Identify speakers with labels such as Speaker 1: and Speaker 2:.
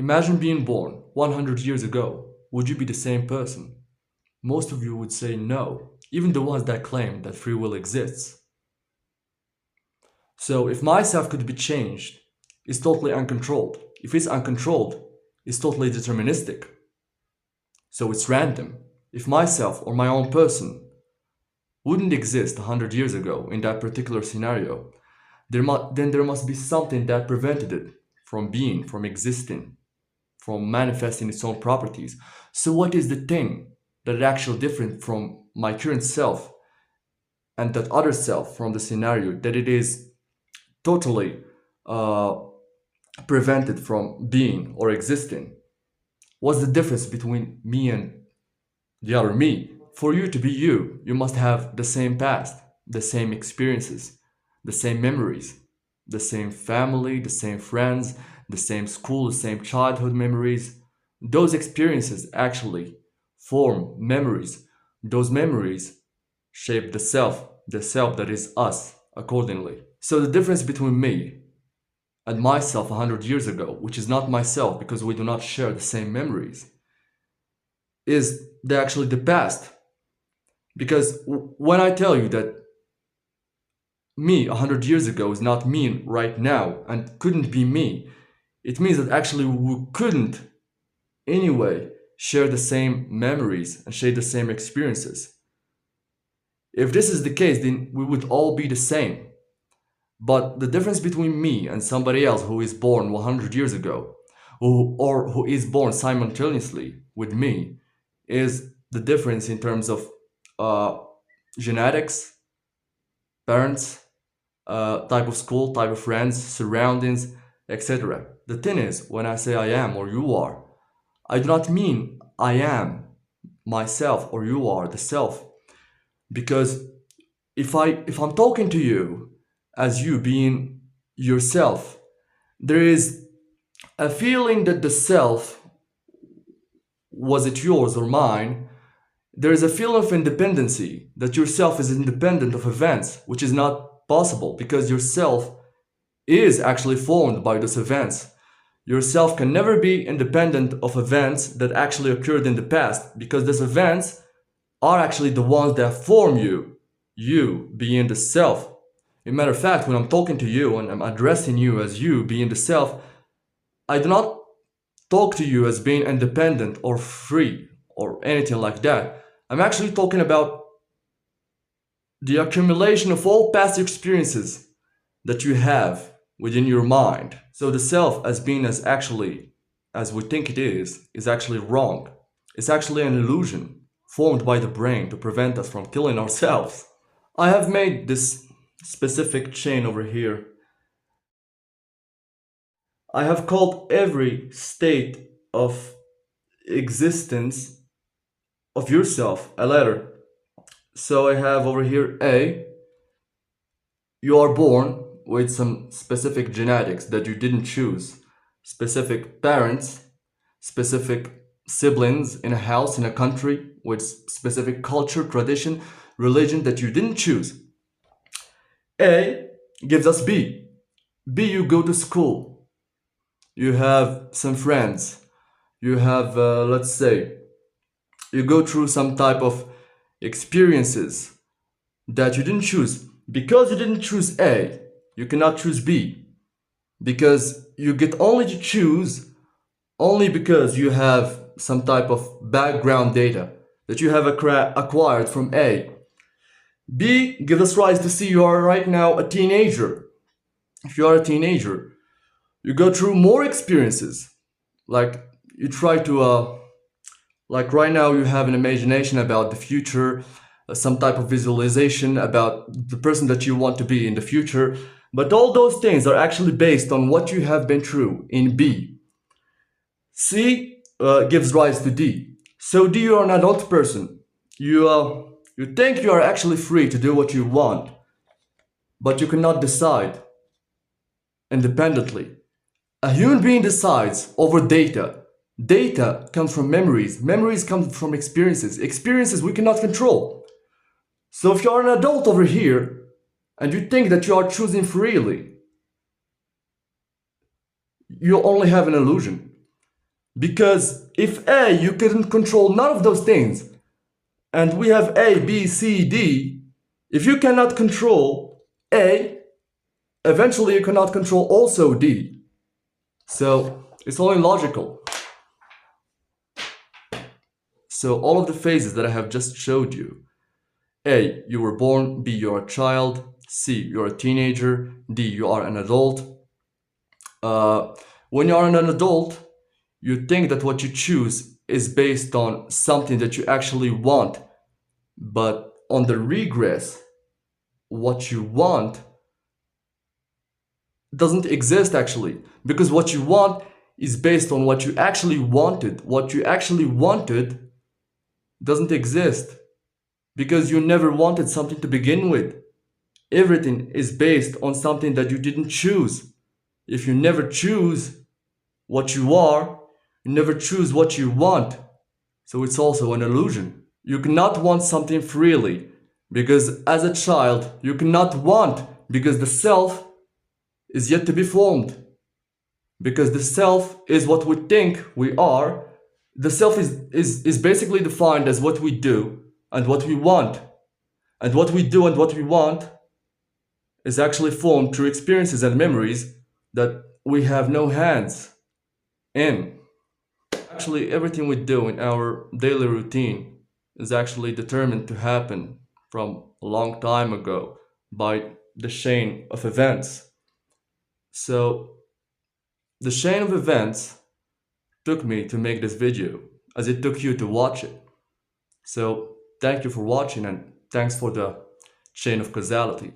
Speaker 1: Imagine being born 100 years ago. Would you be the same person? Most of you would say no, even the ones that claim that free will exists. So if myself could be changed, it's totally uncontrolled. If it's uncontrolled, it's totally deterministic. So it's random. If myself or my own person wouldn't exist 100 years ago in that particular scenario, then there must be something that prevented it from being, from existing, from manifesting its own properties. So what is the thing that is actually different from my current self and that other self from the scenario that it is totally prevented from being or existing? What's the difference between me and the other me? For you to be you, you must have the same past, the same experiences, the same memories, the same family, the same friends, the same school, the same childhood memories. Those experiences actually form memories. Those memories shape the self that is us accordingly. So the difference between me and myself 100 years ago, which is not myself because we do not share the same memories, is actually the past. Because when I tell you that me 100 years ago is not me right now and couldn't be me, it means that actually we couldn't anyway share the same memories and share the same experiences. If this is the case, then we would all be the same. But the difference between me and somebody else who is born 100 years ago, or who is born simultaneously with me, is the difference in terms of genetics, parents, type of school, type of friends, surroundings, etc. The thing is, when I say I am or you are, I do not mean I am myself or you are the self. Because if I'm talking to you as you being yourself, there is a feeling that the self, was it yours or mine, there is a feeling of independency, that yourself is independent of events, which is not possible because yourself is actually formed by those events. Yourself can never be independent of events that actually occurred in the past because those events are actually the ones that form you being the self. As a matter of fact, when I'm talking to you and I'm addressing you as you being the self, I do not talk to you as being independent or free or anything like that. I'm actually talking about the accumulation of all past experiences that you have within your mind. So the self as being as we think it is actually wrong. It's actually an illusion formed by the brain to prevent us from killing ourselves. I have made this specific chain over here. I have called every state of existence of yourself a letter. So I have over here A. You are born with some specific genetics that you didn't choose, specific parents, specific siblings in a house, in a country, with specific culture, tradition, religion that you didn't choose. A gives us B. B, you go to school. You have some friends. You have, let's say, you go through some type of experiences that you didn't choose. Because you didn't choose A, you cannot choose B. Because you get only to choose only because you have some type of background data that you have acquired from A. B gives us rise to C. You are right now a teenager. If you are a teenager, you go through more experiences. Like you try to, like right now you have an imagination about the future, some type of visualization about the person that you want to be in the future. But all those things are actually based on what you have been through in B. C gives rise to D. So D, you are an adult person. You think you are actually free to do what you want, but you cannot decide independently. A human being decides over data. Data comes from memories. Memories come from experiences. Experiences we cannot control. So if you are an adult over here and you think that you are choosing freely, you only have an illusion. Because if A, you couldn't control none of those things, and we have A, B, C, D, if you cannot control A, eventually you cannot control also D. So it's only logical. So all of the phases that I have just showed you, A, you were born, B, you're a child, C, you're a teenager, D, you are an adult. When you are an adult, you think that what you choose is based on something that you actually want, but on the regress, what you want doesn't exist actually, because what you want is based on what you actually wanted. What you actually wanted doesn't exist because you never wanted something to begin with. Everything is based on something that you didn't choose. If you never choose what you are, you never choose what you want. So it's also an illusion. You cannot want something freely because as a child, you cannot want because the self is yet to be formed. Because the self is what we think we are. The self is basically defined as what we do and what we want. And what we do and what we want is actually formed through experiences and memories that we have no hands in. Actually, everything we do in our daily routine is actually determined to happen from a long time ago by the chain of events. So, the chain of events took me to make this video, as it took you to watch it. So, thank you for watching and thanks for the chain of causality.